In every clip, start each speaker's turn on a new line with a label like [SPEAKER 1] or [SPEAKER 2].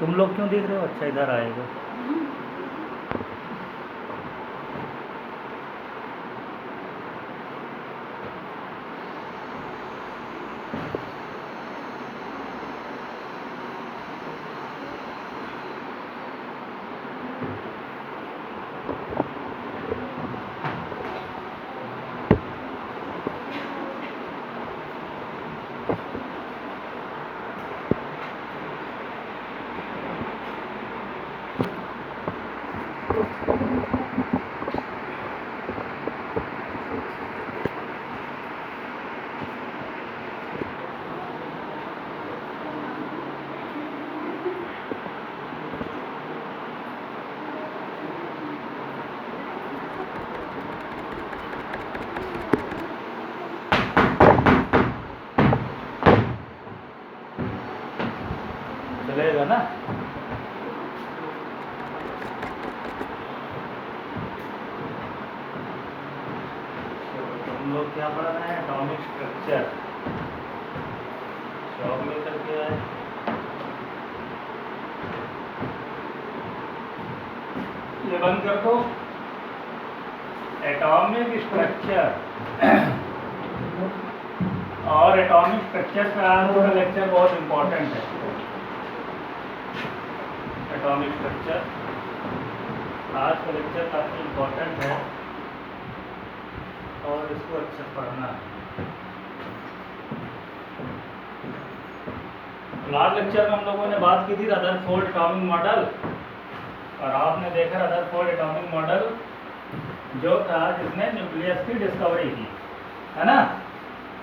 [SPEAKER 1] तुम लोग क्यों देख रहे हो? अच्छा इधर आएगा। चलेगा ना? हम लोग क्या पढ़ रहे हैं? Atomic structure. शॉक लेकर के आए। ये बंद कर दो। एटॉमिक स्ट्रक्चर और एटॉमिक स्ट्रक्चर का आज का लेक्चर बहुत इम्पोर्टेंट है। एटॉमिक स्ट्रक्चर आज का लेक्चर काफ़ी इम्पोर्टेंट है और इसको अच्छे से पढ़ना है। लास्ट लेक्चर में हम लोगों ने बात की थी रदरफोर्ड एटॉमिक मॉडल, और आपने देखा रदरफोर्ड एटॉमिक मॉडल जो था जिसने न्यूक्लियस की डिस्कवरी की, है ना।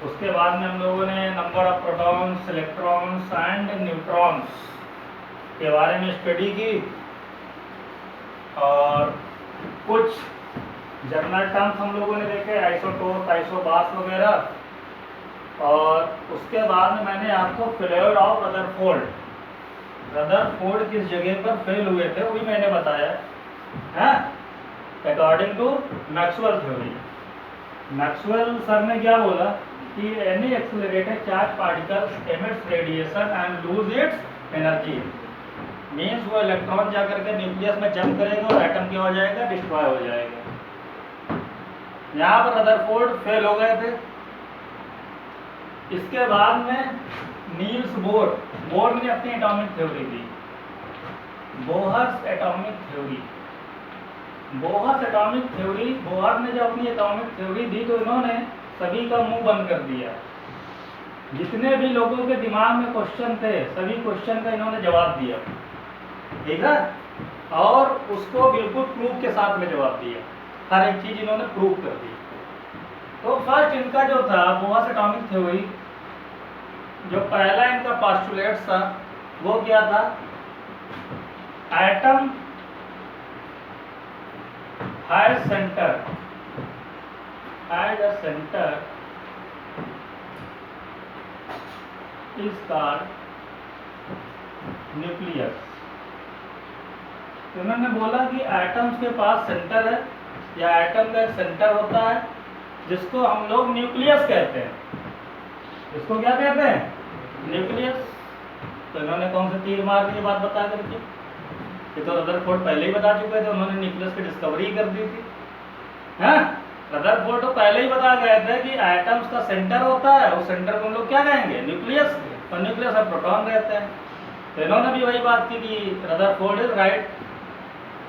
[SPEAKER 1] उसके बाद में हम लोगों ने number of protons, electrons and neutrons के बारे में स्टडी की, और कुछ जर्नल टर्म्स हम लोगों ने देखे, आइसोटोप, आइसोबास वगैरह। और उसके बाद में मैंने आपको फेलियर ऑफ रदरफोर्ड किस जगह पर फेल हुए थे वो भी मैंने बताया है, according to Maxwell theory. Maxwell sir ने क्या बोला कि any accelerated charge particle emits radiation and lose its energy. Means वो इलेक्ट्रॉन जाकर के न्यूक्लियस में जंप करेगा और एटम क्या हो जाएगा? डिस्ट्रॉय हो जाएगा। यहाँ पर रदरफोर्ड फेल हो गए थे। इसके बाद में नील्स बोर ने अपनी एटॉमिक थ्योरी दी, बोहर्स एटॉमिक थ्योरी। बोहर ने जब अपनी एटॉमिक थ्योरी दी तो इन्होंने सभी का मुंह बंद कर दिया। जितने भी लोगों के दिमाग में क्वेश्चन थे सभी क्वेश्चन का इन्होंने जवाब दिया, ठीक है, और उसको बिल्कुल प्रूफ के साथ में जवाब दिया। हर एक चीज इन्होंने प्रूव कर दी। तो फर्स्ट इनका जो था बोहर्स एटॉमिक थ्योरी, जो पहला इनका पोस्टुलेट था वो क्या था? Atom has a centre is called nucleus. उन्होंने बोला कि एटम्स के पास सेंटर है, या एटम का एक सेंटर होता है जिसको हम लोग न्यूक्लियस कहते हैं। इसको क्या कहते हैं? न्यूक्लियस। तो इन्होंने कौन से तीर मार के ये बात बता करके? ये तो रदरफोर्ड पहले ही बता चुके थे, उन्होंने न्यूक्लियस की डिस्कवरी कर दी थी, हैं? रदरफोर्ड तो पहले ही बता गए थे कि एटम्स का सेंटर होता है, उस सेंटर को हम लोग क्या कहेंगे? न्यूक्लियस। और न्यूक्लियस में प्रोटॉन रहते हैं। तो इन्होंने भी वही बात की कि रदरफोर्ड इज राइट।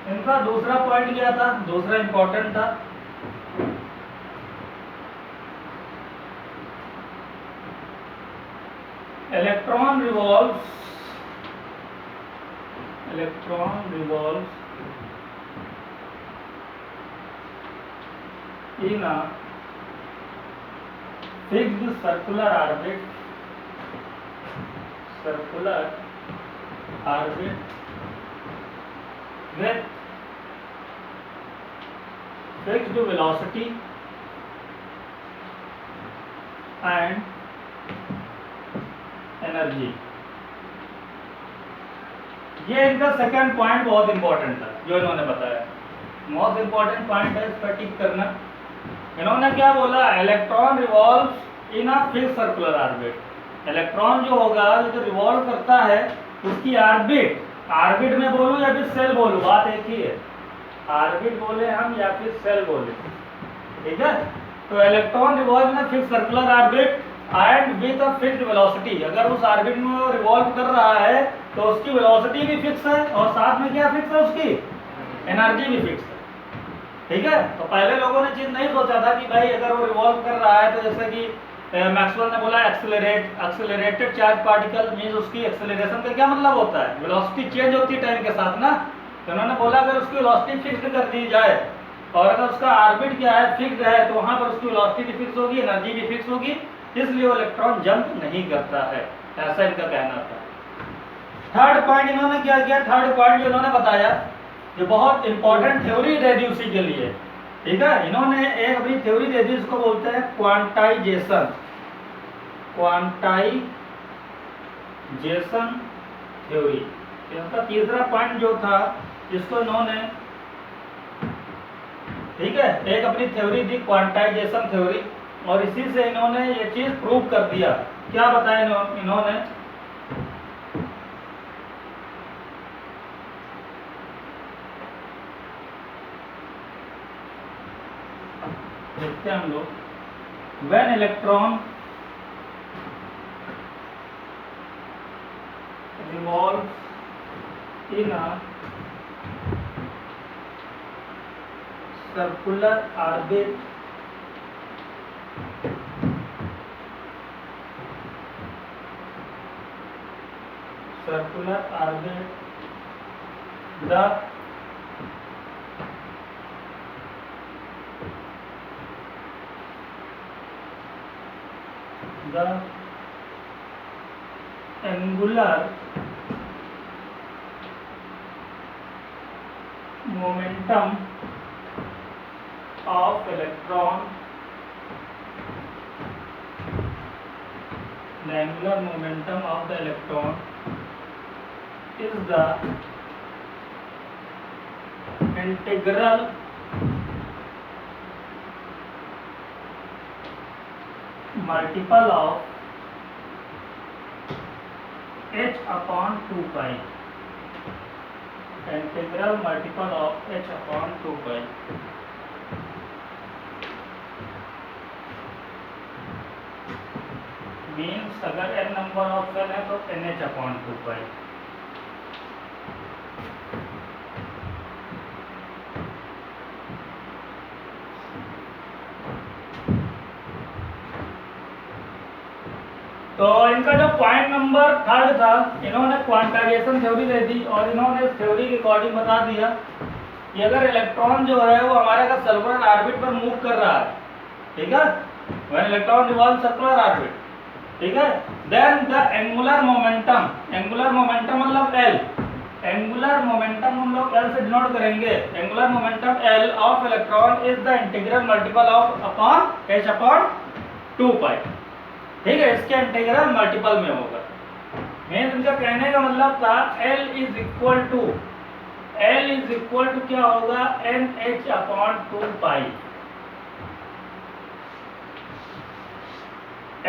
[SPEAKER 1] इनका दूसरा पॉइंट क्या था? दूसरा इंपॉर्टेंट था, electron revolves in a fixed circular orbit with fixed velocity and energy। ये इनका सेकंड पॉइंट बहुत इंपॉर्टेंट था जो इन्होंने बताया। मोस्ट इंपॉर्टेंट पॉइंट है, इस पर टिक करना। इन्होंने क्या बोला? Electron revolves in a fixed circular orbit. Electron जो होगा जो रिवॉल्व करता है उसकी ऑर्बिट ऑर्बिट में बोलूं या फिर सेल बोलूं, बात एक ही है। ऑर्बिट बोले हम या फिर सेल बोले, ठीक है। तो electron revolve in fix circular orbit and with a fixed velocity. अगर उस ऑर्बिट में वो रिवॉल्व कर रहा है तो उसकी वेलोसिटी भी फिक्स है और साथ में क्या फिक्स है, उसकी एनर्जी भी फिक्स है, ठीक है। तो पहले लोगों ने चीज नहीं सोचा था कि भाई अगर वो रिवॉल्व कर रहा है तो जैसे कि मैक्सवेल ने बोला एक्सेलरेटेड चार्ज पार्टिकल मींस उसकी एक्सेलरेशन का क्या मतलब होता है, वेलोसिटी चेंज होती है टाइम के साथ ना। तो उन्होंने बोला अगर उसकी वेलोसिटी फिक्स कर दी जाए और अगर उसका ऑर्बिट क्या है, फिक्स है, तो वहां पर उसकी वेलोसिटी भी फिक्स होगी, एनर्जी भी फिक्स होगी, इसलिए वो इलेक्ट्रॉन जंप नहीं करता है, ऐसा इनका कहना था। थर्ड पॉइंट इन्होंने क्या किया, थर्ड पॉइंट जो इन्होंने बताया, ये बहुत इंपॉर्टेंट थ्योरी दे दी उसी के लिए, ठीक है। इन्होंने एक अपनी थ्योरी दे दी, इसको बोलते हैं क्वांटाइजेशन। Quantization theory. इसका तीसरा पॉइंट जो था जिसको इन्होंने, ठीक है, एक अपनी थ्योरी दी क्वांटाइजेशन थ्योरी, और इसी से इन्होंने ये चीज प्रूव कर दिया। क्या बताया इन्होंने, देखते हैं हम लोग। When electron revolves in a circular orbit the angular momentum of electron is the integral multiple of h upon 2 pi, integral multiple of h upon 2 pi। Means अगर n नंबर ऑफ सेल है तो nh upon 2 पाई। तो इनका जो point number third था, इन्होंने quantization theory दे दी और इन्होंने इस थ्योरी के अकॉर्डिंग बता दिया कि अगर इलेक्ट्रॉन जो है वो हमारे का सर्कुलर ऑर्बिट पर मूव कर रहा है, ठीक है, when electron revolve circular orbit, ठीक है, देन द एंगुलर मोमेंटम मतलब L, एंगुलर मोमेंटम हम लोग L से डिनोट करेंगे। Angular momentum L of electron is the integral multiple of upon h upon 2 पाई, ठीक है, इसके इंटीग्रल मल्टीपल में होगा। मीन्स इनका कहने का मतलब था L इज इक्वल टू क्या होगा, NH अपॉन 2 पाई।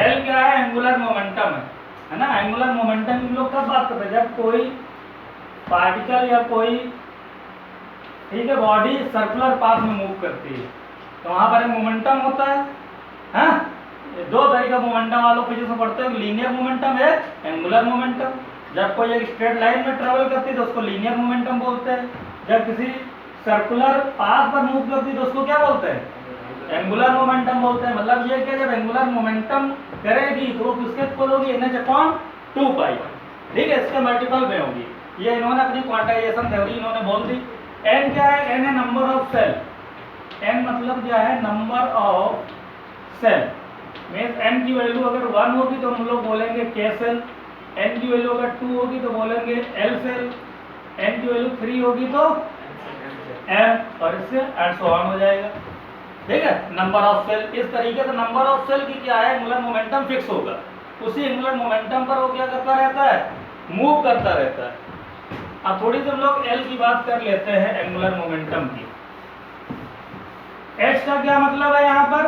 [SPEAKER 1] L क्या है, एंगुलर मोमेंटम है ना। एंगुलर मोमेंटम हम लोग कब बात करते हैं, जब कोई पार्टिकल या कोई, ठीक है, बॉडी सर्कुलर पाथ में मूव करती है तो वहां पर एक मोमेंटम होता है, हाँ? दो तरह का मोमेंटम वालों फिजिक्स में पढ़ते हैं, लीनियर मोमेंटम है, एंगुलर मोमेंटम। जब कोई एक स्ट्रेट लाइन में ट्रेवल करती है तो उसको लीनियर मोमेंटम बोलते हैं, जब किसी सर्कुलर पाथ पर मूव करती है तो उसको क्या बोलते हैं, एंगुलर मोमेंटम बोलते हैं। मतलब ये कि जब एंगुलर मोमेंटम करेगी तो वो किसके इक्वल होगी, NH अपॉन 2 पाई, ठीक है, इसके मल्टीपल में होगी। ये इन्होंने अपनी क्वांटाइजेशन थ्योरी इन्होंने बोल दी। n क्या है, n है नंबर ऑफ सेल, n मतलब क्या है, number of shell. Means n की वैल्यू अगर 1 होगी तो हम लोग बोलेंगे k सेल, n की वैल्यू अगर 2 होगी तो बोलेंगे l सेल, n की वैल्यू 3 होगी तो m, और इससे एंड सो ऑन हो जाएगा, ठीक है, नंबर ऑफ सेल। इस तरीके से नंबर ऑफ सेल की क्या है, एंगुलर मोमेंटम फिक्स होगा। उसी एंगुलर मोमेंटम पर वो क्या करता रहता है, मूव करता रहता है। अब थोड़ी सी हम लोग L की बात कर लेते हैं, एंगुलर मोमेंटम की। H का क्या मतलब है यहाँ पर,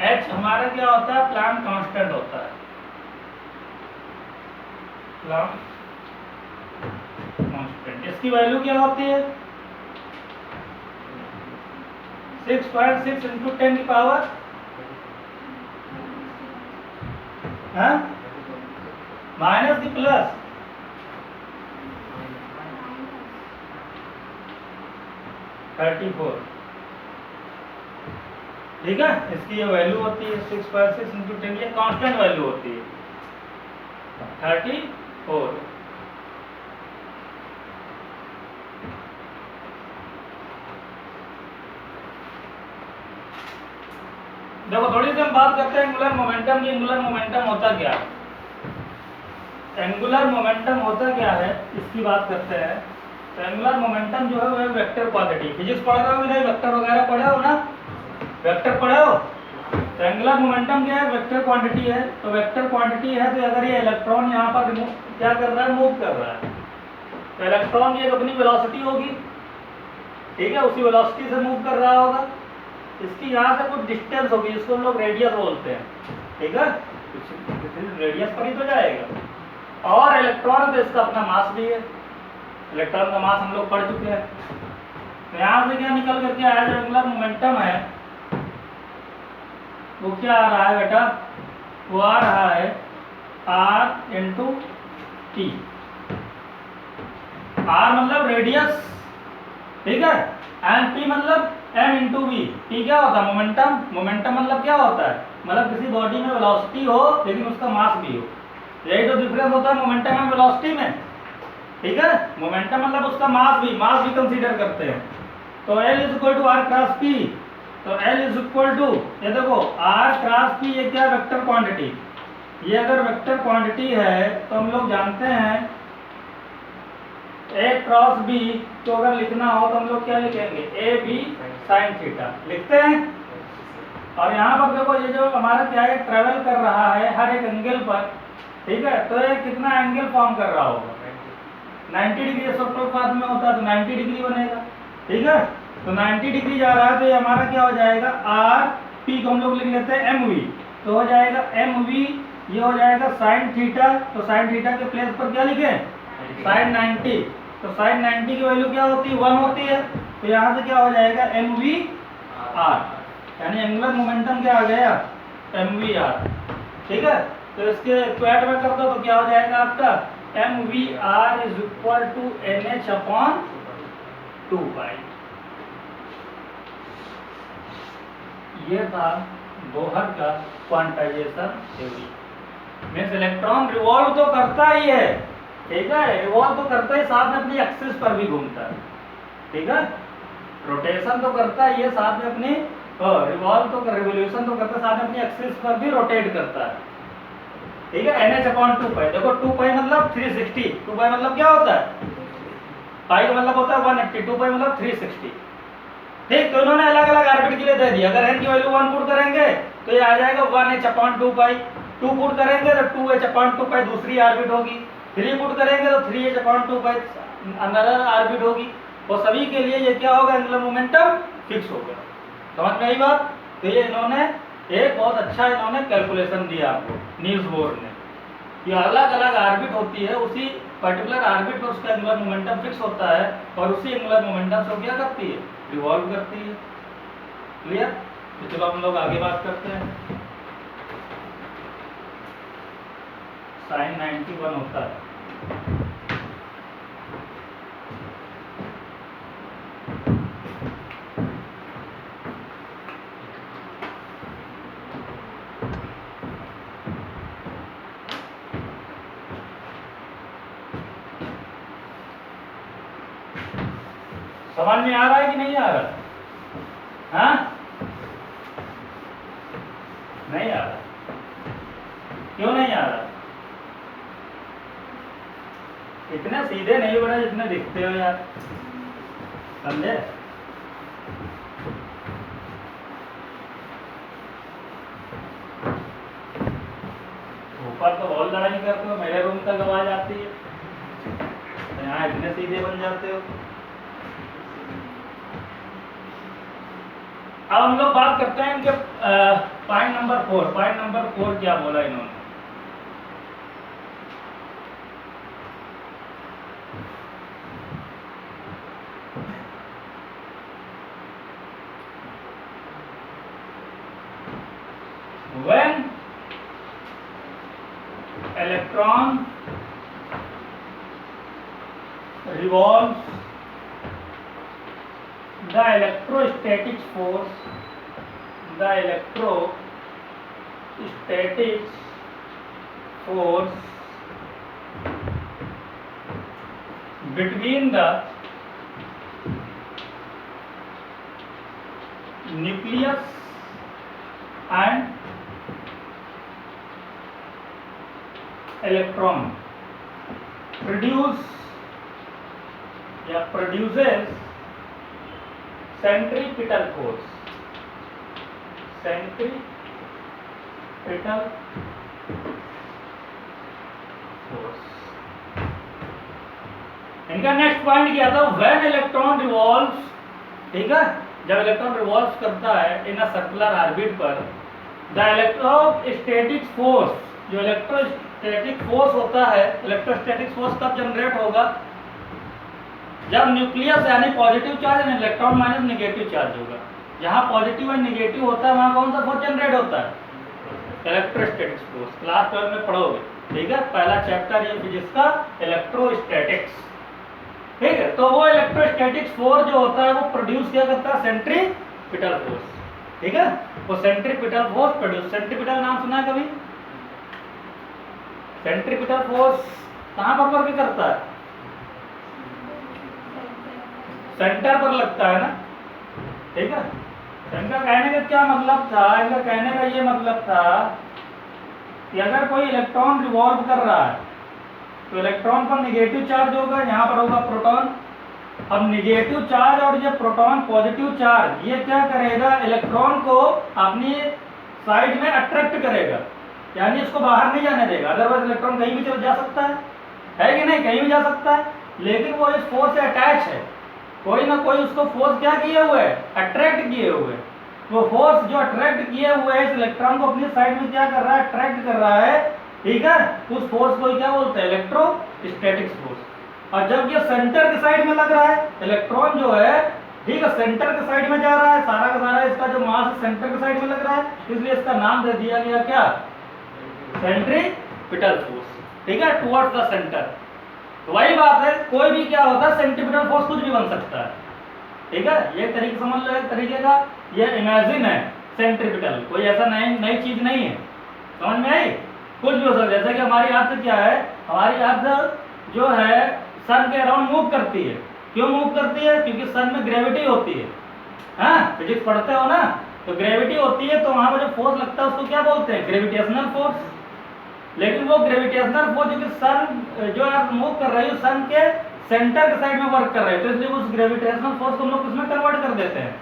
[SPEAKER 1] H हमारा क्या होता है, प्लांक कांस्टेंट होता है। कांस्टेंट, इसकी वैल्यू क्या होती है 6.6 इंटू 10 की पावर माइनस की प्लस 34। ठीक है, इसकी ये वैल्यू होती है 6.6 इंटू 10, ये कांस्टेंट वैल्यू होती है 34। देखो थोड़ी सी हम बात करते हैं एंगुलर मोमेंटम की। एंगुलर मोमेंटम होता क्या है, एंगुलर मोमेंटम होता क्या है इसकी बात करते हैं। तो एंगुलर मोमेंटम जो है वो वेक्टर क्वांटिटी, फिजिक्स पढ़ रहे हो नहीं, वेक्टर वगैरह पढ़े हो ना, वेक्टर पढ़े हो। तो एंगुलर मोमेंटम क्या है, वेक्टर क्वांटिटी है। तो वेक्टर क्वांटिटी है तो अगर ये इलेक्ट्रॉन यहाँ पर क्या कर रहा है, मूव कर रहा है, तो इलेक्ट्रॉन की एक अपनी वेलोसिटी होगी, ठीक है, उसी वेलोसिटी से मूव कर रहा होगा। इसकी यहाँ से कुछ डिस्टेंस होगी जिसको हम लोग रेडियस बोलते हैं, ठीक है, रेडियस पर ही तो जाएगा। और इलेक्ट्रॉन तो इसका अपना मास भी है, इलेक्ट्रॉन का मास हम लोग पढ़ चुके हैं। तो यहाँ से क्या निकल करके आया, जो एंगुलर मोमेंटम है वो क्या आ रहा है बेटा, वो आ रहा है r इंटू टी। r मतलब रेडियस, ठीक है, एंड p मतलब m इंटू वी। p क्या होता है, मोमेंटम। मोमेंटम मतलब क्या होता है, मतलब किसी बॉडी में वेलोसिटी हो लेकिन उसका मास भी हो। यही तो डिफरेंस होता है मोमेंटम एंड वेलोसिटी में, ठीक है। मोमेंटम मतलब उसका मास भी कंसीडर करते हैं। तो L is equal to r cross p. तो L इज इक्वल टू, ये देखो r क्रॉस p, ये क्या वेक्टर क्वांटिटी, ये अगर वेक्टर क्वांटिटी है तो हम लोग जानते हैं a क्रॉस b को अगर लिखना हो तो हम लोग क्या लिखेंगे, a b साइन थीटा लिखते हैं। और यहाँ पर देखो ये जो हमारा क्या है, ट्रेवल कर रहा है हर एक एंगल पर, ठीक है, तो ये कितना एंगल फॉर्म कर रहा होगा, 90 डिग्री सबके पास में होता है तो 90 डिग्री बनेगा, ठीक है। तो 90 डिग्री जा रहा है तो ये हमारा क्या हो जाएगा, आर पी को हम लोग लिख लेते हैं एम वी, तो हो जाएगा एम वी, ये हो जाएगा साइन थीटा। तो साइन थीटा के प्लेस पर क्या लिखें, साइन 90। तो साइन 90 की वैल्यू क्या होती है, 1 होती है। तो यहाँ से क्या हो जाएगा, एम वी आर, यानी एंगुलर मोमेंटम क्या आ गया, एम वी आर, ठीक है। तो इसके स्क्वायर में कर दो तो क्या हो जाएगा आपका, m v r is equal to n h upon 2 pi. ये था बोहर का quantization theory. Means electron revolve तो करता ही है, ठीक है, रिवॉल्व तो करता ही, साथ में अपनी एक्सिस पर भी घूमता है, ठीक है, रोटेशन तो करता ही है, साथ में अपनी रिवॉल्व तो रिवोल्यूशन तो करता है, साथ में अपनी एक्सिस पर भी रोटेट करता है, ठीक है। एन एच अपॉन 2 पाई, देखो 2 पाई मतलब 360, 2 पाई मतलब क्या होता है, पाई का मतलब होता है 180, 2 पाई मतलब 360, ठीक। तो इन्होंने अलग अलग ऑर्बिट के लिए दे दिया। अगर n की वैल्यू 1 पुट करेंगे तो ये आ जाएगा 1h अपॉन 2 पाई, 2 पुट करेंगे तो 2h अपॉन 2 पाई दूसरी ऑर्बिट होगी, 3 पुट करेंगे तो 3h अपॉन 2 पाई अनदर ऑर्बिट होगी। और सभी के लिए ये क्या होगा, एंगुलर मोमेंटम फिक्स होगा। समझ में आई बात। तो ये इन्होंने एक बहुत अच्छा इन्होंने कैलकुलेशन दिया आपको नील्स बोर ने, कि अलग अलग ऑर्बिट होती है, उसी पर्टिकुलर ऑर्बिट पर उसका एंगुलर मोमेंटम फिक्स होता है और उसी एंगुलर मोमेंटम से क्या करती है, रिवॉल्व करती है। क्लियर। तो चलो हम लोग आगे बात करते हैं। साइन 91 होता है, समझ में आ रहा है कि नहीं आ रहा, हाँ नहीं आ रहा, क्यों नहीं आ रहा, इतने सीधे नहीं बना जितने दिखते हो यार, समझे। ऊपर तो बहुत लड़ाई करते हो, मेरे रूम तक आवाज आती है, तो यहाँ इतने सीधे बन जाते हो। अब हम लोग बात करते हैं इनके पॉइंट नंबर 4। पॉइंट नंबर 4 क्या बोला इन्होंने, when electron revolves, the electrostatic force between the nucleus and electron produces centripetal force. इनका नेक्स्ट पॉइंट क्या था, व्हेन इलेक्ट्रॉन रिवॉल्व्स, ठीक है, जब इलेक्ट्रॉन रिवॉल्व करता है इन अ सर्कुलर ऑर्बिट पर, द इलेक्ट्रोस्टैटिक फोर्स, जो इलेक्ट्रोस्टैटिक फोर्स होता है, इलेक्ट्रोस्टैटिक फोर्स कब जनरेट होगा, जब न्यूक्लियस यानी पॉजिटिव चार्ज यानी इलेक्ट्रॉन माइनस नेगेटिव चार्ज होगा। जहां पॉजिटिव और नेगेटिव होता है वहां कौन सा फोर्स जनरेट होता है, इलेक्ट्रोस्टैटिक फोर्स। क्लास 12 में पढ़ोगे, ठीक है, पहला चैप्टर ये फिजिक्स का इलेक्ट्रोस्टैटिक्स, ठीक है। तो वो इलेक्ट्रोस्टैटिक फोर्स जो होता है वो प्रोड्यूस क्या करता है, सेंट्रीपिटल फोर्स, ठीक है। वो सेंट्रीपिटल फोर्स प्रोड्यूस, सेंट्रीपिटल नाम सुना है कभी? सेंट्रीपिटल फोर्स कहां पर वर्क करता है, सेंटर पर लगता है ना, ठीक है। इनका कहने का क्या मतलब था, इनका कहने का ये मतलब था कि अगर कोई इलेक्ट्रॉन रिवॉल्व कर रहा है तो इलेक्ट्रॉन पर नेगेटिव चार्ज होगा, यहाँ पर होगा प्रोटॉन। अब नेगेटिव चार्ज और ये प्रोटॉन पॉजिटिव चार्ज ये क्या करेगा, इलेक्ट्रॉन को अपनी साइड में अट्रैक्ट करेगा, यानी इसको बाहर नहीं जाने देगा। अदरवाइज इलेक्ट्रॉन कहीं भी चल जा सकता है कि नहीं, कहीं भी जा सकता है, लेकिन वो इस फोर्स से अटैच है, कोई ना कोई उसको फोर्स क्या किए हुए है, अट्रैक्ट किए हुए। वो फोर्स जो अट्रैक्ट किए हुए है इस इलेक्ट्रॉन को अपनी साइड में क्या कर रहा है, अट्रैक्ट कर रहा है, ठीक है। उस फोर्स को क्या बोलते हैं, इलेक्ट्रोस्टैटिक फोर्स। और जब ये सेंटर के साइड में लग रहा है, इलेक्ट्रॉन जो है, ठीक है, सेंटर के साइड में जा रहा है, सारा का सारा इसका जो मास सेंटर के साइड में लग रहा है, इसलिए इसका नाम दे दिया गया क्या, सेंट्रीपिटल फोर्स, ठीक है, टुवर्ड्स द सेंटर। तो वही बात है, कोई भी क्या होता है, सेंट्रीपिटल फोर्स कुछ भी बन सकता है, ठीक है। ये तरीके समझ लो, एक तरीके का ये इमेजिन है सेंट्रीपिटल, कोई ऐसा नई चीज नहीं है, समझ में आई, कुछ भी हो सकता है। जैसे कि हमारी अर्थ क्या है, हमारी अर्थ जो है सन के अराउंड मूव करती है। क्यों मूव करती है, क्योंकि सन में ग्रेविटी होती है, हाँ, फिजिक्स पढ़ते हो ना, तो ग्रेविटी होती है, तो वहां पर जो फोर्स लगता है उसको क्या बोलते हैं, ग्रेविटेशनल फोर्स। लेकिन वो ग्रेविटेशनल फोर्स जो सन जो आप मूव कर रही है सन के सेंटर के साइड में वर्क कर रहे हैं, तो इसलिए उस ग्रेविटेशनल फोर्स को हम लोग किसमें कन्वर्ट कर देते हैं,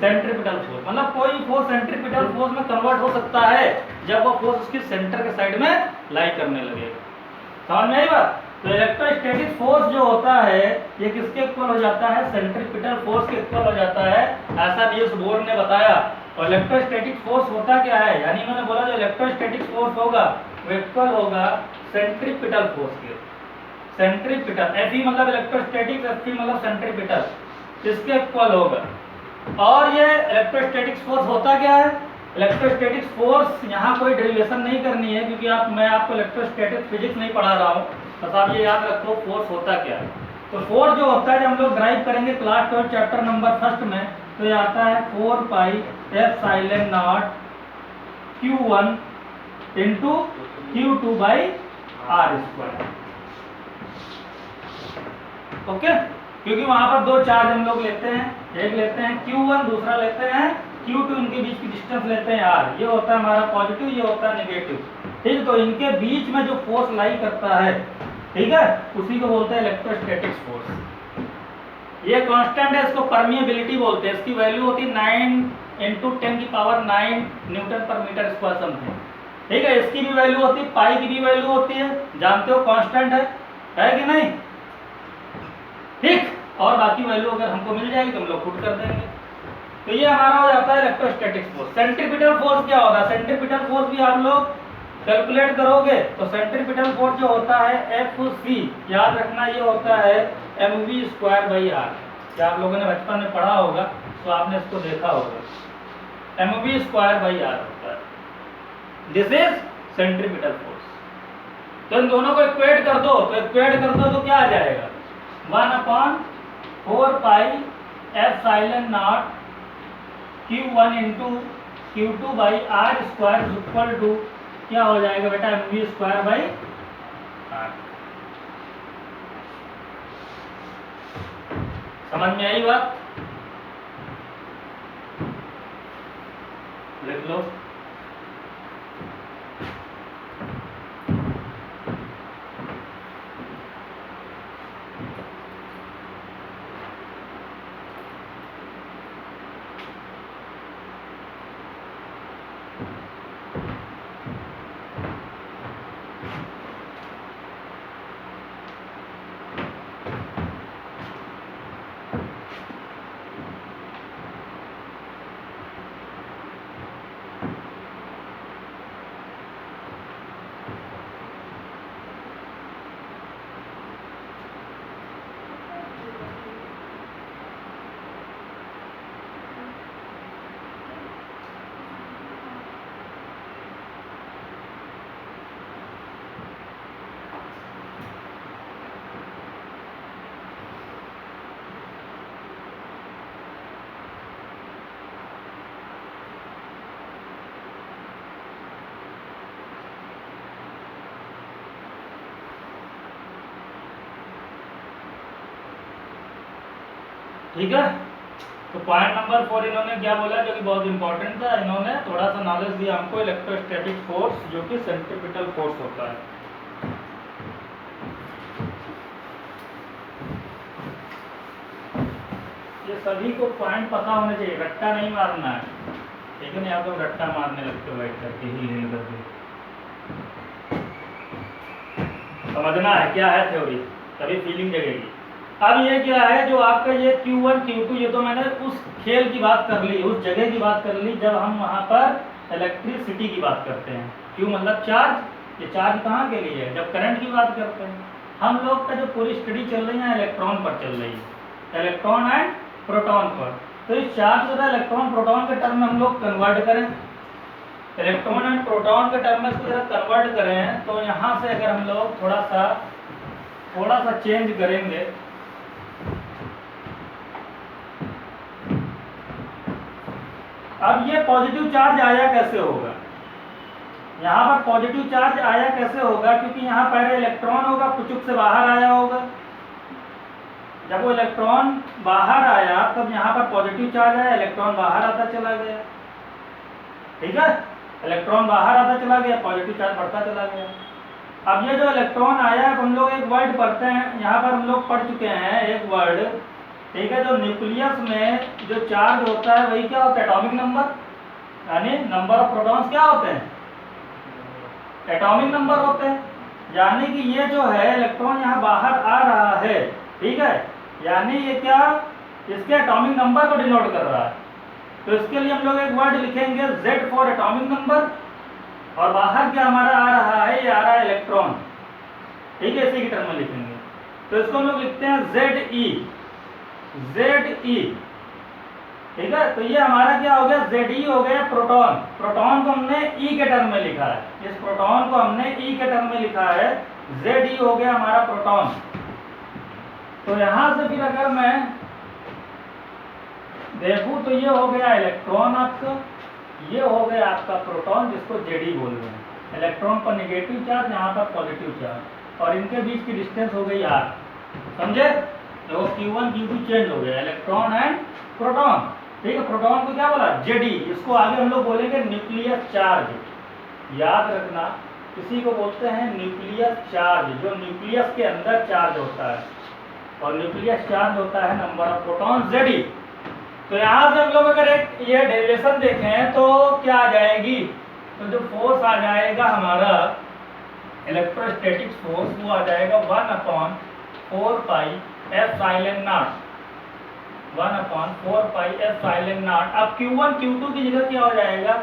[SPEAKER 1] सेंट्रीपिटल फोर्स। मतलब कोई फोर्स सेंट्रीपिटल फोर्स में कन्वर्ट हो सकता है जब वो फोर्स उसकी सेंटर के साइड में लाई करने लगेगा। समझ में आई बात? तो इलेक्ट्रोस्टैटिक फोर्स जो होता है ये किसके इक्वल हो जाता है, सेंट्रीपिटल फोर्स के इक्वल हो जाता है, ऐसा न्यूज बोर्ड ने बताया। और इलेक्ट्रोस्टैटिक फोर्स होता क्या है, यानी इन्होंने बोला जो इलेक्ट्रोस्टैटिक फोर्स होगा वो इक्वल होगा सेंट्रीपिटल फोर्स के। सेंट्रीपिटल, एफई मतलब इलेक्ट्रोस्टैटिक, एफई मतलब सेंट्रीपिटल, इसके इक्वल होगा। और ये इलेक्ट्रोस्टैटिक फोर्स होता क्या है, इलेक्ट्रोस्टैटिक फोर्स यहाँ कोई डेरिवेशन नहीं करनी है, क्योंकि मैं आपको इलेक्ट्रोस्टैटिक फिजिक्स नहीं पढ़ा रहा हूँ, बस आप ये याद रखो फोर्स होता क्या है। तो फोर्स जो होता है जब हम लोग ड्राइव करेंगे क्लास 12 चैप्टर नंबर 1 में, तो ये आता है 4 pi epsilon not Q1 into Q2 by R square. Okay, क्योंकि वहां पर दो चार्ज हम लोग लेते हैं, एक लेते हैं Q1, दूसरा लेते हैं Q2, इनके बीच की डिस्टेंस लेते हैं R। ये होता है हमारा पॉजिटिव, ये होता है नेगेटिव, ठीक। तो इनके बीच में जो फोर्स लाई करता है, ठीक है, उसी को बोलते हैं इलेक्ट्रोस्टैटिक फोर्स। ये कांस्टेंट है, इसको परमिएबिलिटी बोलते हैं। इसकी वैल्यू होती है 9 × 10⁹ न्यूटन पर मीटर स्क्वायर समथिंग, ठीक है। इसकी भी वैल्यू होती है, पाई की भी वैल्यू होती है, जानते हो कांस्टेंट है कि नहीं, ठीक। और बाकी वैल्यू अगर हमको मिल जाएगी तो हम लोग पुट कर देंगे। तो ये हमारा हो जाता है इलेक्ट्रोस्टैटिक फोर्स। सेंट्रीपिटल फोर्स क्या होता है, सेंट्रीपिटल फोर्स भी आप लोग कैलकुलेट करोगे तो सेंट्रीपिटल फोर्स जो होता है Fc, याद रखना ये होता है mv²/r। क्या आप लोगों ने बचपन में पढ़ा होगा तो आपने इसको देखा होगा, mv²/r होता है, दिस इज सेंट्रीपिटल फोर्स। तो इन दोनों को इक्वेट कर दो, तो क्या आ जाएगा 1/4 pi epsilon not Q1 into Q2 by r square equal to क्या हो जाएगा बेटा mv स्क्वायर बाई आर। समझ में आई बात? लिख लो। ठीक है, तो पॉइंट नंबर 4 इन्होंने क्या बोला जो कि बहुत इंपॉर्टेंट था, इन्होंने थोड़ा सा नॉलेज दिया हमको इलेक्ट्रोस्टैटिक फोर्स जो कि सेंट्रीपिटल फोर्स होता है। ये सभी को पॉइंट पता होने चाहिए, रट्टा नहीं मारना है, ठीक है ना? आप लोग रट्टा मारने लगते हो बैठ करके ही हिल करके। समझना है क्या है थ्योरी, तभी फीलिंग जगेगी। अब ये क्या है जो आपका ये Q1 Q2, ये तो मैंने उस खेल की बात कर ली, उस जगह की बात कर ली जब हम वहाँ पर इलेक्ट्रिसिटी की बात करते हैं। Q मतलब चार्ज, ये चार्ज कहाँ के लिए है? जब करंट की बात करते हैं। हम लोग का जो पूरी स्टडी चल रही है इलेक्ट्रॉन पर चल रही है, इलेक्ट्रॉन एंड प्रोटॉन पर। तो इस चार्ज को इलेक्ट्रॉन प्रोटॉन के टर्म में हम लोग कन्वर्ट करें, इलेक्ट्रॉन एंड प्रोटॉन के टर्म में इसको जरा कन्वर्ट करें, तो यहाँ से अगर हम लोग थोड़ा सा चेंज करेंगे, अब ये पॉजिटिव चार्ज आया कैसे होगा? यहाँ पर पॉजिटिव चार्ज आया कैसे होगा? क्योंकि यहाँ पहले इलेक्ट्रॉन होगा, पुचुक से बाहर आया होगा। जब वो इलेक्ट्रॉन बाहर आया तब यहाँ पर पॉजिटिव चार्ज आया, इलेक्ट्रॉन बाहर आता चला गया, ठीक है? इलेक्ट्रॉन बाहर आता चला गया, पॉजिटिव चार्ज बढ़ता चला गया। अब ये जो इलेक्ट्रॉन आया, हम लोग एक वर्ड पढ़ते हैं, यहाँ पर हम लोग पढ़ चुके हैं एक वर्ड, ठीक है? जो न्यूक्लियस में जो चार्ज होता है वही क्या होता है? एटॉमिक नंबर, यानी नंबर ऑफ प्रोटॉन्स क्या होते हैं? एटॉमिक नंबर होते हैं। यानी कि ये जो है इलेक्ट्रॉन यहाँ बाहर आ रहा है, ठीक है? यानी ये क्या इसके एटॉमिक नंबर को डिनोट कर रहा है। तो इसके लिए हम लोग एक वर्ड लिखेंगे Z फॉर एटॉमिक नंबर, और बाहर क्या हमारा आ रहा है? ये आ रहा है इलेक्ट्रॉन, ठीक है? इसी की टर्म में लिखेंगे। तो इसको हम लोग लिखते हैं ZE, ठीक है? तो ये हमारा क्या हो गया? ZE हो गया प्रोटॉन। प्रोटॉन को हमने E के टर्म में लिखा है, इस प्रोटॉन को हमने E के टर्म में लिखा है, ZE हो गया हमारा प्रोटॉन। तो यहां से फिर अगर मैं देखूं तो ये हो गया इलेक्ट्रॉन आपका, ये हो गया आपका प्रोटॉन जिसको Ze बोल रहे हैं। इलेक्ट्रॉन पर नेगेटिव चार्ज, यहाँ पर पॉजिटिव चार्ज, और इनके बीच की डिस्टेंस हो गई R। समझे? तो Q1 Q2 चेंज हो गया, इलेक्ट्रॉन एंड प्रोटॉन, ठीक है? प्रोटॉन को क्या बोला? Ze। इसको आगे हम लोग बोलेंगे न्यूक्लियस चार्ज। याद रखना, किसी को बोलते हैं न्यूक्लियस चार्ज, जो न्यूक्लियस के अंदर चार्ज होता है, और न्यूक्लियस चार्ज होता है नंबर ऑफ प्रोटॉन Ze। तो यहाँ से हम लोग अगर एक ये डेरिवेशन देखें तो क्या आ जाएगी? तो जो फोर्स आ जाएगा हमारा इलेक्ट्रोस्टैटिक फोर्स, वो आ जाएगा 1/4 pi epsilon not, 1/4 pi epsilon not. अब Q1 Q2 की जगह क्या हो जाएगा?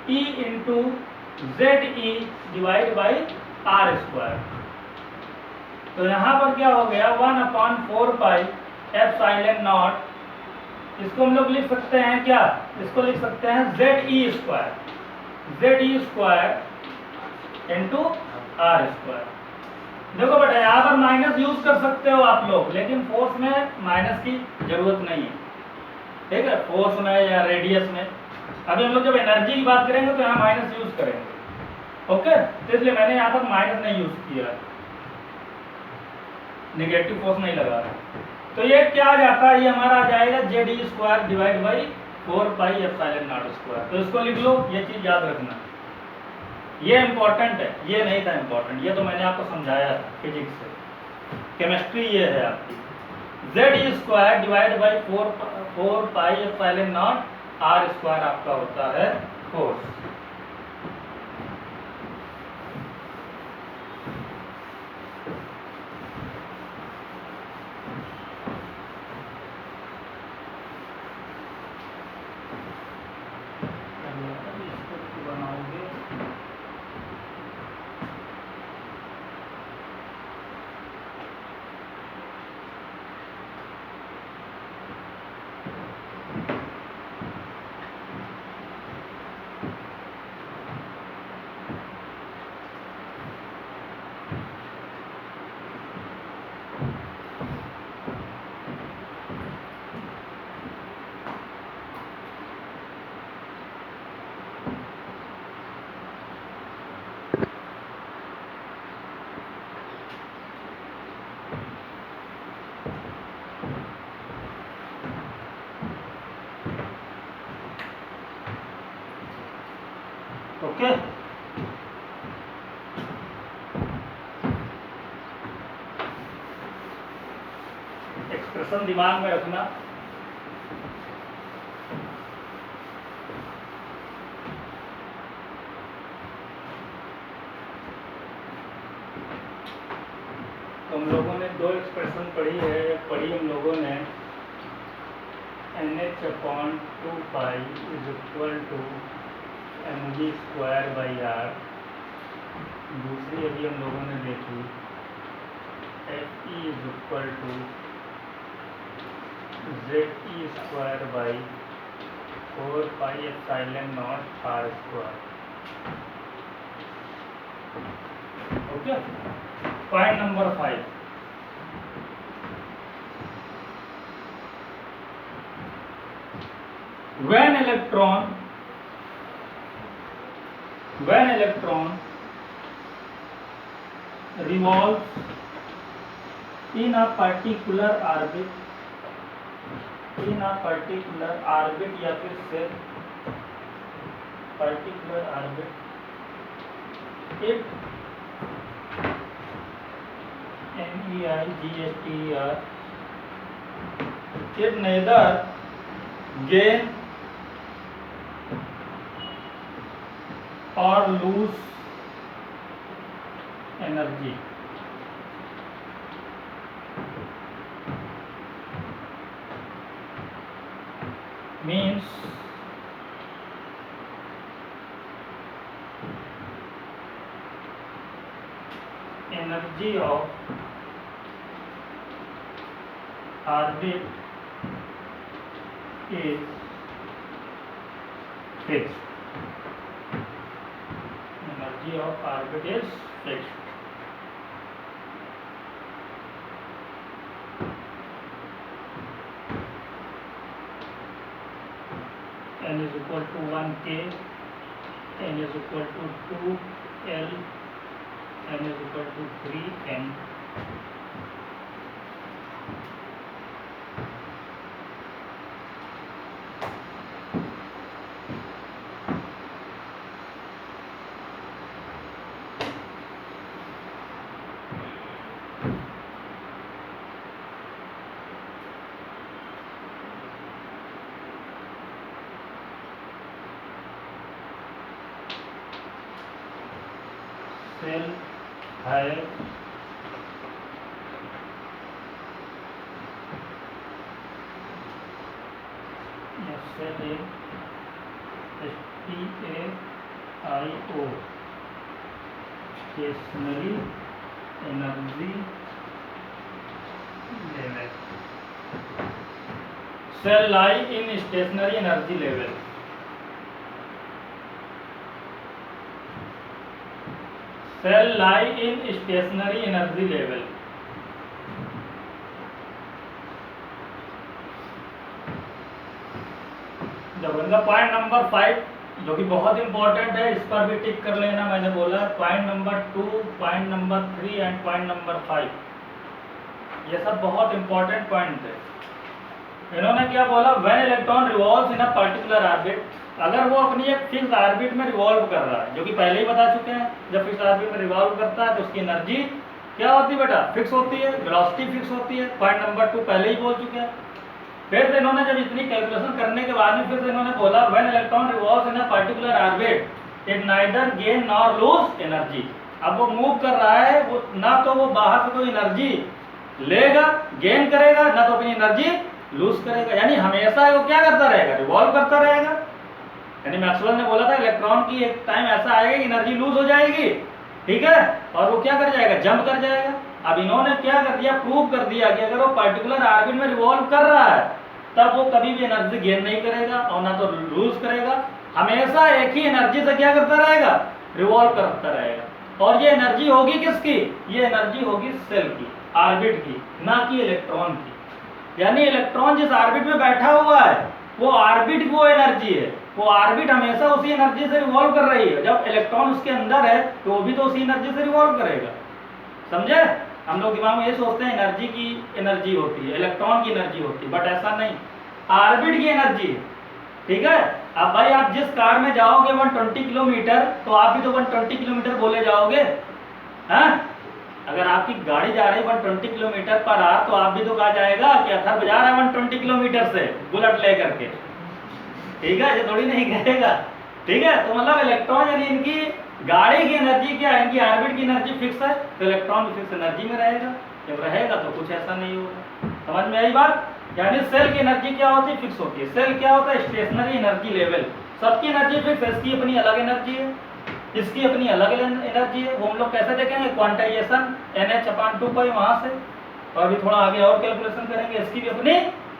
[SPEAKER 1] E into ZE divide by r square. तो यहाँ पर क्या हो गया? 1/4 पाई एप्सिलॉन नॉट, इसको हम लोग लिख सकते हैं क्या? इसको लिख सकते हैं ZE square, ZE square into r square. देखो बेटा यहाँ पर माइनस यूज कर सकते हो आप लोग, लेकिन फोर्स में माइनस की जरूरत नहीं है, ठीक है, फोर्स में या रेडियस में। अभी हम लोग जब एनर्जी की बात करेंगे तो यहाँ माइनस यूज करेंगे, ओके। तो इसलिए मैंने यहाँ पर माइनस नहीं यूज किया, निगेटिव फोर्स नहीं लगा रहा। तो ये क्या आ जाता है, ये हमारा आ जाएगा Z E square divide by 4 pi epsilon not square. तो इसको लिख लो, ये चीज याद रखना, ये इंपॉर्टेंट है, ये नहीं था इंपॉर्टेंट, ये तो मैंने आपको समझाया था फिजिक्स से, केमिस्ट्री ये है आपकी। Z E square divide by 4 pi epsilon not r square आपका होता है फोर्स। ओके, एक्सप्रेशन दिमाग में रखना। तो हम लोगों ने दो एक्सप्रेशन पढ़ी है, एक पढ़ी हम लोगों ने NH/2 pi is equal to mg square by r. दूसरी अभी हम लोगों ने देखी Fe is equal to ZE square by 4 pi epsilon not r square. Okay, point number 5, when electron revolves in a particular orbit या फिर से particular orbit, it NEIGSTER it neither gain or lose energy. Means energy of orbit is fixed. Energy of orbit is fixed. N is equal to 1K, N is equal to 2L, N is equal to 3N. Cell है cell STAIO stationary energy level. Cell lie in stationary energy level. Cell lie in stationary energy level. जब उनका point number 5 जो कि बहुत important है, इस पर भी टिक कर लेना। मैंने बोला point number 2, point number 3 and point number 5, ये सब बहुत इंपॉर्टेंट पॉइंट है। इन्होंने क्या बोला, when electron revolves in a particular orbit, अगर वो अपनी एक फिक्स ऑर्बिट में रिवॉल्व कर रहा है, जो कि पहले ही बता चुके हैं, जब फिक्स ऑर्बिट में रिवॉल्व करता है तो उसकी एनर्जी क्या होती है बेटा, फिक्स होती है, वेलोसिटी फिक्स होती है। पॉइंट नंबर 2 पहले ही बोल चुके हैं। फिर से इन्होंने जब इतनी कैलकुलेशन करने के बाद में फिर से इन्होंने बोला when electron revolves in a particular orbit it neither gain nor lose energy. अब वो मूव कर रहा है, वो ना तो वो बाहर से कोई एनर्जी लेगा, गेन करेगा, ना तो अपनी एनर्जी लूज करेगा। यानी हमेशा वो क्या करता रहेगा, रिवॉल्व करता रहेगा। यानी मैक्सवेल ने बोला था इलेक्ट्रॉन की एक टाइम ऐसा आएगा कि एनर्जी लूज हो जाएगी, ठीक है, और वो क्या कर जाएगा, जंप कर जाएगा। अब इन्होंने क्या कर दिया, प्रूव कर दिया कि अगर वो पर्टिकुलर ऑर्बिट में रिवॉल्व कर रहा है तब वो कभी भी एनर्जी गेन नहीं करेगा और ना तो लूज करेगा, हमेशा एक ही एनर्जी से क्या करता रहेगा, रिवॉल्व करता रहेगा। और ये एनर्जी होगी किसकी, ये एनर्जी होगी सेल की, ऑर्बिट की, ना कि इलेक्ट्रॉन की। यानी इलेक्ट्रॉन जिस ऑर्बिट में बैठा हुआ है वो ऑर्बिट वो एनर्जी है, वो ऑर्बिट हमेशा उसी एनर्जी से रिवॉल्व कर रही है। जब इलेक्ट्रॉन उसके अंदर है तो वो भी तो उसी एनर्जी से रिवॉल्व करेगा। समझे? हम लोग दिमाग में ये सोचते हैं एनर्जी की एनर्जी होती है, इलेक्ट्रॉन की एनर्जी होती है, बट ऐसा नहीं, ऑर्बिट की एनर्जी है, ठीक है। अब भाई आप जिस कार में जाओगे 120 किलोमीटर तो आप भी तो 120 किलोमीटर बोले जाओगे, हैं? अगर आपकी गाड़ी जा रही है 120 किलोमीटर पर आवर तो आप भी तो कहा जाएगा कि अथर बजा रहा है 120 किलोमीटर से बुलेट ले करके, ठीक है, ये थोड़ी नहीं कहेगा, ठीक है। तो मतलब इलेक्ट्रॉन यानी इनकी गाड़ी की एनर्जी क्या है, इनकी ऑर्बिट की एनर्जी फिक्स है, तो इलेक्ट्रॉन भी फिक्स एनर्जी में रहेगा। जब रहेगा तो कुछ ऐसा नहीं होगा। समझ में आई बात? यानी सेल की एनर्जी क्या होती है, फिक्स होती है। सेल क्या होता है, स्टेशनरी एनर्जी लेवल। सबकी एनर्जी फिक्स है, इसकी अपनी अलग एनर्जी है, इसकी अपनी अलग एनर्जी है। वो हम लोग कैसे देखेंगे, क्वांटाइजेशन NH/2 वहां से, और भी थोड़ा आगे और कैलकुलेशन करेंगे। इसकी भी अपनी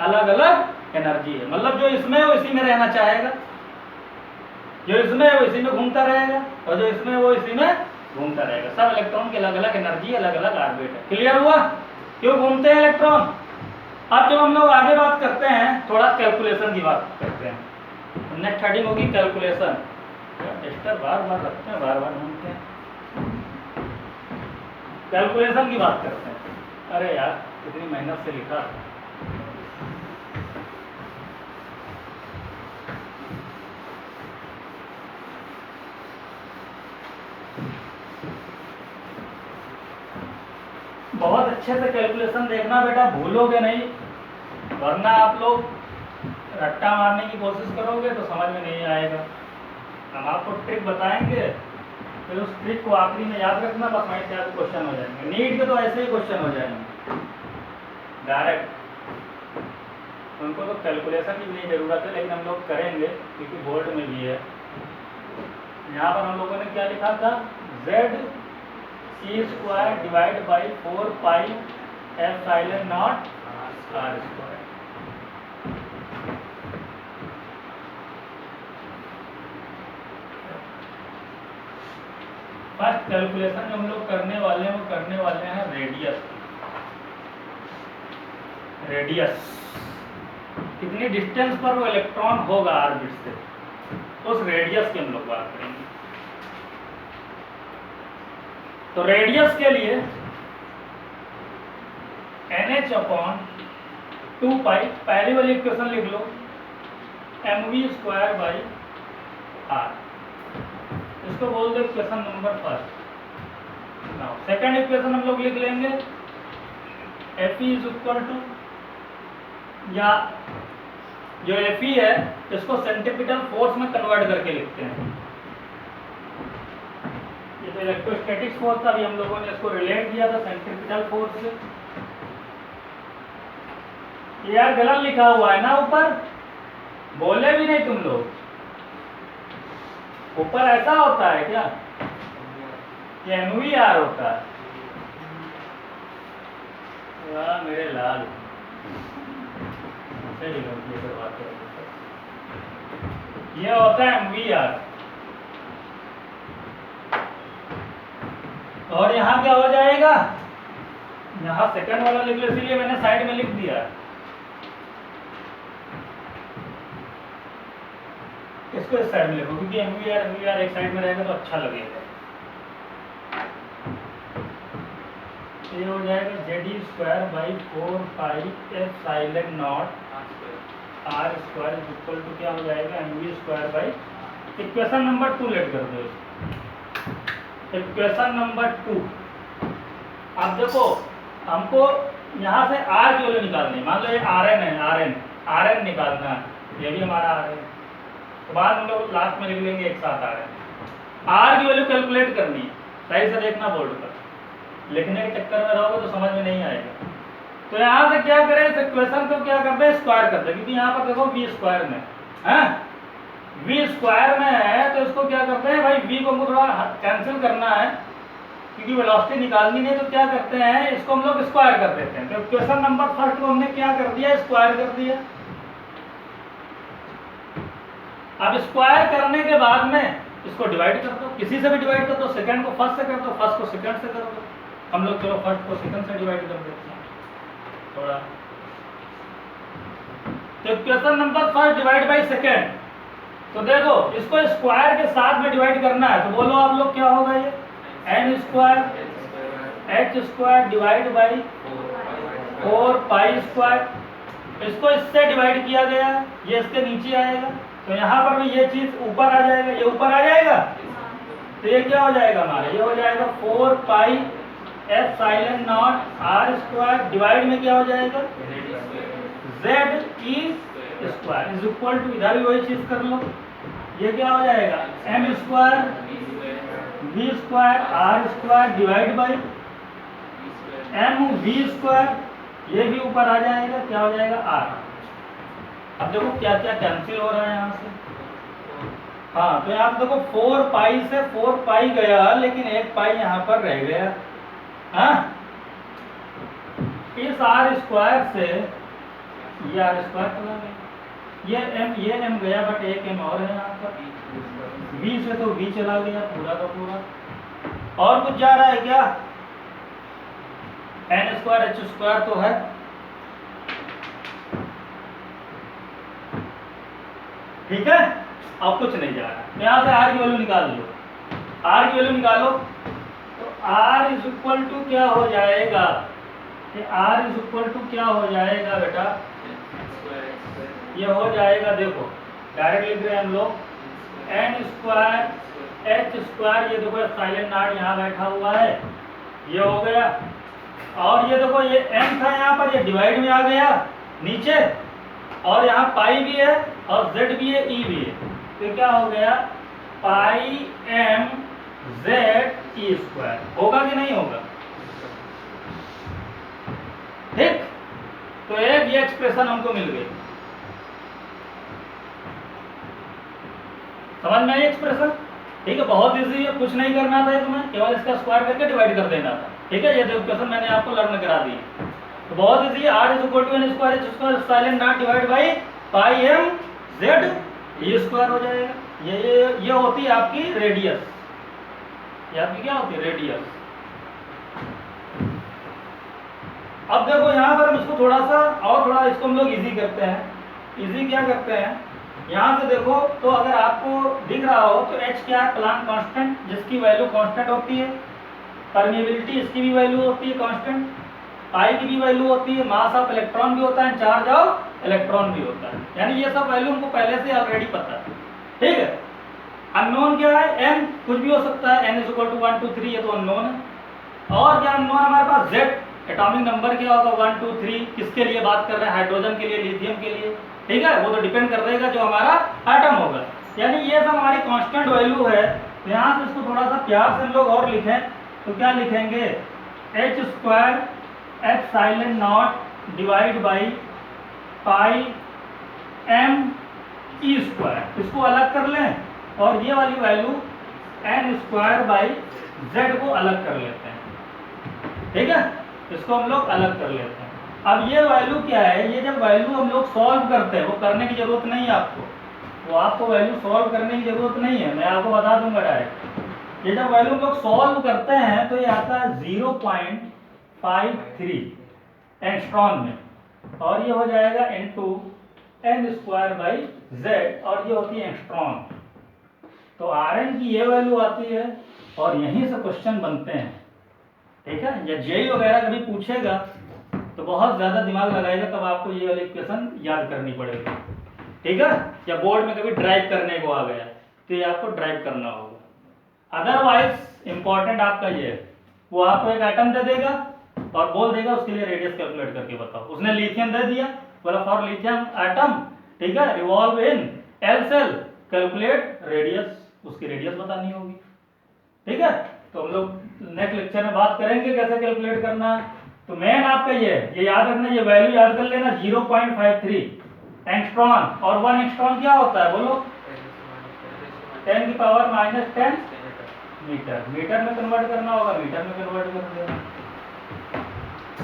[SPEAKER 1] अलग अलग एनर्जी है, मतलब जो इसमें है वो इसी में रहना चाहेगा, जो इसमें है वो इसी में घूमता रहेगा, और जो इसमें वो इसी में घूमता रहेगा। सब इलेक्ट्रॉन की अलग अलग एनर्जी, अलग अलग ऑर्बिट है। क्लियर हुआ क्यों घूमते हैं इलेक्ट्रॉन? अब जब हम लोग आगे बात करते हैं, थोड़ा कैलकुलेशन की बात करते हैं। नेक्स्ट हेडिंग होगी कैलकुलेशन। टेस्टर बार बार रखते हैं, बार बार ढूंढते हैं। कैलकुलेशन की बात करते हैं। अरे यार कितनी मेहनत से लिखा, बहुत अच्छे से कैलकुलेशन देखना बेटा, भूलोगे नहीं, वरना आप लोग रट्टा मारने की कोशिश करोगे तो समझ में नहीं आएगा। हम आपको ट्रिक बताएंगे, फिर उस ट्रिक को आखिरी में याद रखना, बस वहीं से आपके क्वेश्चन हो जाएंगे। नीट के तो ऐसे ही क्वेश्चन हो जाएंगे डायरेक्ट, उनको तो कैलकुलेशन की नहीं ज़रूरत है, लेकिन हम लोग करेंगे क्योंकि बोर्ड में भी है। यहाँ पर हम लोगों ने क्या लिखा था, Z² divide by 4πε0 r²। First calculation जो हम लोग करने वाले हैं वो करने वाले हैं रेडियस। रेडियस कितनी डिस्टेंस पर वो इलेक्ट्रॉन होगा ऑर्बिट से, उस रेडियस की हम लोग बात करेंगे। तो रेडियस के लिए NH/2π, पहली वाली इक्वेशन लिख लो, mv² r, इसको बोल दो equation number first. Now second equation हम लोग लिख लेंगे Fe = या जो Fe है इसको सेंट्रीपिटल फोर्स में कन्वर्ट करके लिखते हैं। ये तो इलेक्ट्रोस्टैटिक्स फोर्स था, अभी हम लोगों ने इसको रिलेट किया था सेंट्रीपिटल फोर्स से। ये यार गलत लिखा हुआ है ना ऊपर, बोले भी नहीं तुम लोग, ऊपर ऐसा होता है क्या, ये mvr होता है। वाह मेरे लाल, ये होता है mvr। और यहाँ क्या हो जाएगा, यहाँ सेकंड वाला लिख लो, इसीलिए मैंने साइड में लिख दिया। इसको इस साइड में लिखो क्योंकि MVR एक साइड में रहेगा तो अच्छा लगेगा। ये हो जाएगा ZE² / 4 pi epsilon not R square equal to क्या हो जाएगा MV² / इक्वेशन नंबर 2 लेट कर दो। इक्वेशन नंबर 2, अब देखो हमको यहाँ से R की वैल्यू निकालनी है। मान लो ये Rn है, Rn निकालना है, ये भी हमारा Rn, तो बाद हम लोग लास्ट में लिख लेंगे एक साथ Rn। R की वैल्यू कैलकुलेट करनी है, सही से देखना बोर्ड पर, लिखने के चक्कर में रहोगे तो समझ में नहीं आएगा। तो यहाँ से क्या करें, इस इक्वेशन को क्या करते हैं, स्क्वायर करते हैं, क्योंकि यहाँ पर देखो V² में है, V² में है, तो इसको क्या करते हैं भाई, V को हमको थोड़ा कैंसिल करना है क्योंकि वेलोसिटी निकालनी नहीं, तो क्या करते हैं इसको हम लोग स्क्वायर कर देते हैं। तो इक्वेशन नंबर 1 को हमने क्या कर दिया, स्क्वायर कर दिया। अब स्क्वायर करने के बाद में इसको डिवाइड कर दो, किसी से भी डिवाइड कर दो, सेकंड को फर्स्ट से कर दो, फर्स्ट को सेकंड से कर दो। हम लोग चलो फर्स्ट को सेकंड से डिवाइड कर देते हैं थोड़ा। तो equation number 1 divide by second, तो देखो इसको स्क्वायर के साथ में डिवाइड करना है, तो बोलो आप लोग क्या होगा, ये n² h² divide by 4 pi²। इसको इससे डिवाइड किया गया है, ये इसके नीचे आएगा, तो यहाँ पर भी ये चीज ऊपर आ जाएगा, ये ऊपर आ जाएगा, तो ये क्या हो जाएगा हमारा, ये हो जाएगा 4 pi epsilon not R² divide में क्या हो जाएगा ZE² इज इक्वल टू, इधर भी वही चीज कर लो, ये क्या हो जाएगा M² V² R² divide by MV², ये भी ऊपर आ जाएगा, क्या हो जाएगा R। अब देखो क्या क्या कैंसिल हो रहा है यहाँ से, हाँ तो यहाँ देखो 4 पाई से 4 पाई गया, लेकिन एक पाई यहाँ पर रह गया। हाँ, इस R² से ये R² चला गया, ये M गया, बट एक M और है यहाँ पर, V से तो V चला गया पूरा का पूरा। और कुछ जा रहा है क्या, n² h² तो है, ठीक है, अब कुछ नहीं जा रहा। तो यहाँ से R की वैल्यू निकाल लो, R की वैल्यू निकालो, तो R इज इक्वल टू क्या हो जाएगा, R इज इक्वल टू क्या हो जाएगा बेटा, ये हो जाएगा, देखो डायरेक्ट लिख रहे हैं हम लोग, n² h², ये देखो एप्सिलॉन नॉट यहाँ बैठा हुआ है, ये हो गया, और ये देखो ये m था यहाँ पर, ये डिवाइड में आ गया नीचे, और यहाँ पाई भी है और z भी है, e भी है, तो क्या हो गया पाई m ZE², होगा कि नहीं होगा, ठीक। तो एक ये एक्सप्रेशन हमको मिल गई, समझ में आई एक्सप्रेशन, ठीक है, बहुत इजी है, कुछ नहीं करना था इसमें, केवल इसका स्क्वायर करके डिवाइड कर देना था, ठीक है। ये जो इक्वेशन मैंने आपको लर्न करा दी, तो बहुत easy, R is equal to n² h² epsilon not divide by pi m ZE² हो जाएगा। ये होती है आपकी रेडियस, ये आपकी क्या होती है रेडियस। अब देखो यहाँ पर हम इसको थोड़ा सा और थोड़ा इसको हम लोग इजी करते हैं। इजी क्या करते हैं, यहाँ से देखो, तो अगर आपको दिख रहा हो तो h क्या है, प्लांक कांस्टेंट, जिसकी वैल्यू कांस्टेंट होती है, परमिएबिलिटी इसकी भी वैल्यू होती है कांस्टेंट, पाई की भी वैल्यू होती है, मास ऑफ इलेक्ट्रॉन भी होता है, चार्ज ऑफ इलेक्ट्रॉन भी होता है, यानी ये सब वैल्यू हमको पहले से ऑलरेडी पता है, ठीक है। अननोन क्या है, n कुछ भी हो सकता है, n इज इक्वल टू 1 2 3, ये तो अननोन है। और क्या अननोन हमारे पास, z एटॉमिक नंबर क्या होगा 1 2 3, किसके लिए बात कर रहे हैं, हाइड्रोजन के लिए, लिथियम के लिए, ठीक है, वो तो डिपेंड कर देगा जो हमारा एटम होगा, यानी ये सब हमारी कांस्टेंट वैल्यू है। तो यहाँ से इसको थोड़ा सा प्यार से हम लोग और लिखें, तो क्या लिखेंगे, h² epsilon not divide by pi m E², इसको अलग कर लें, और ये वाली वैल्यू n² बाई z को अलग कर लेते हैं, ठीक है, इसको हम लोग अलग कर लेते हैं। अब ये वैल्यू क्या है, ये जब वैल्यू हम लोग सॉल्व करते हैं, वो करने की जरूरत नहीं है आपको, वो आपको वैल्यू सॉल्व करने की जरूरत नहीं है, मैं आपको बता दूंगा डायरेक्ट। ये जब वैल्यू लोग सॉल्व करते हैं तो ये आता है 0.53 एंगस्ट्रॉन में, और ये हो जाएगा इनटू n²/z, और ये होती है एंगस्ट्रॉन। तो Rn की ये वैल्यू आती है और यहीं से क्वेश्चन बनते हैं, ठीक है। या जेई वगैरह कभी पूछेगा तो बहुत ज्यादा दिमाग लगाएगा, तब आपको ये वाली इक्वेशन याद करनी पड़ेगी, ठीक है। या बोर्ड में कभी ड्राइव करने को आ गया तो ये आपको ड्राइव करना होगा। अदरवाइज इंपॉर्टेंट आपका ये है, वो आपको एक एटम दे देगा और बोल देगा उसके लिए रेडियस कैलकुलेट करके बताओ। उसने लिथियम दे दिया, बोला फॉर लिथियम एटम, ठीक है, revolve in L shell, calculate radius, उसकी रेडियस बतानी होगी, ठीक है। तो हम लोग नेक्स्ट लेक्चर में बात करेंगे कैसे कैलकुलेट करना है। तो मेन आपका ये याद रखना, ये वैल्यू याद कर लेना 0.53 एंगस्ट्रॉन, और 1 एंगस्ट्रॉन क्या होता है बोलो, 10⁻⁻10 मीटर। मीटर में कन्वर्ट करना होगा, मीटर में कन्वर्ट कर देना,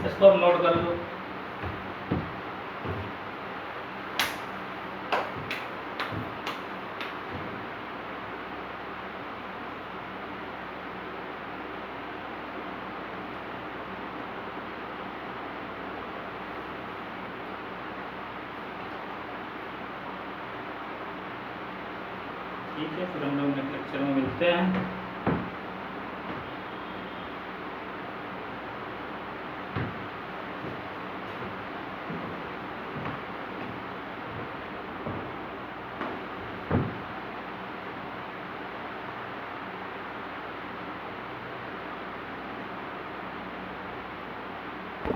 [SPEAKER 1] इसको अब नोट कर लो। ठीक है, फिर हम लोग नेक्स्ट लेक्चर में मिलते हैं।